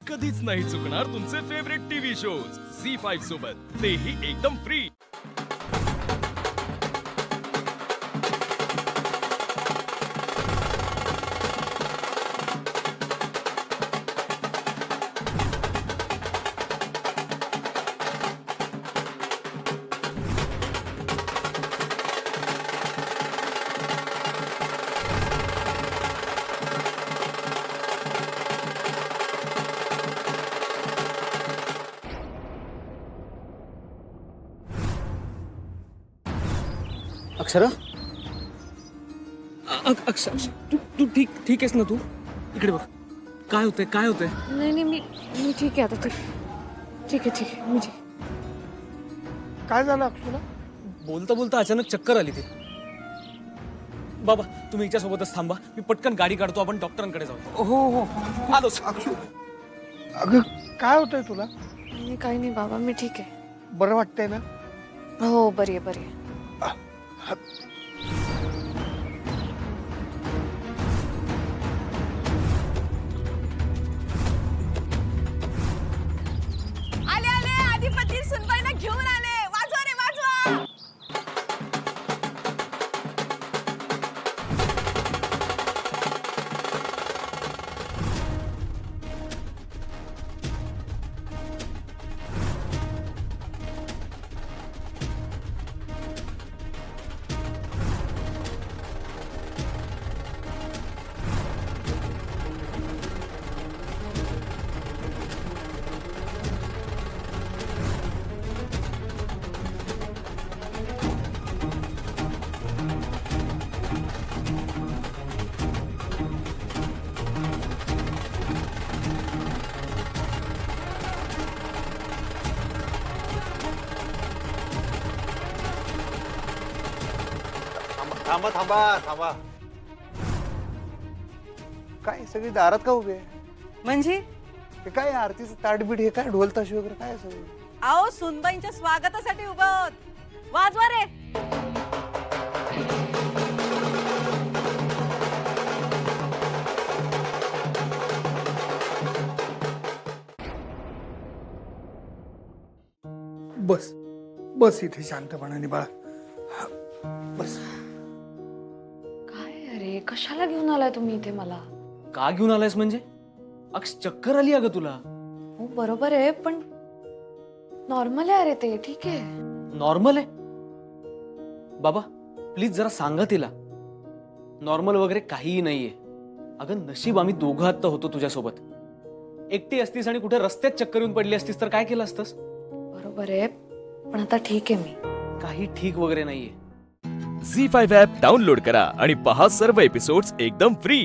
कधीच नाही चुकणार तुमचे फेवरेट टीव्ही शोज झी5 सोबत, तेही एकदम फ्री। अक्षरा अक्षर तू तू ठीक आहेस ना? तू इकडे बघ, काय होतंय काय होतंय? नाही नाही मी ठीक आहे आता. ठीक आहे मी ठीक. काय झालं अक्षुला? बोलता बोलता अचानक चक्कर आली ती. बाबा तुम्ही हिच्यासोबतच थांबा, मी पटकन गाडी काढतो, आपण डॉक्टरांकडे जाऊ. हो हो आलोच. अक्षु, अगं काय होतंय तुला? नाही काही नाही बाबा, मी ठीक आहे. बरं वाटतंय ना? हो बरी आहे. आले अधिपती सुनबाईला घेऊन आले. वाजवा रे वाजवा. थांबा थांबा थांबा. काय सगळी दारात का उभे? म्हणजे हे काय आरतीचं ताटबीट, हे काय ढोलताशी वगैरे काय सगळं? आओ सुनबाईंच्या स्वागतासाठी उभं आहोत. वाजवा रे. बस बस इथे शांतपणाने बाळा. हा, बस. काय अरे, कशाला घेऊन आलाय तुम्ही इथे मला? का घेऊन आलायस म्हणजे? अक्ष चक्कर आली अगं तुला? हो बरोबर आहे, पण नॉर्मल आहे. अरे ते ठीक आहे. नॉर्मल आहे? बाबा प्लीज जरा सांगा तिला, नॉर्मल वगैरे काहीही नाहीये. अगं नशीब आम्ही दोघं आत्ता होतो तुझ्यासोबत. एकटी असतीस आणि कुठे रस्त्यात चक्कर येऊन पडली असतीस तर काय केलं असतंस? बरोबर आहे, पण आता ठीक आहे मी. काही ठीक वगैरे नाहीये. झी5 ॲप डाउनलोड करा आणि पहा सर्व एपिसोड्स एकदम फ्री।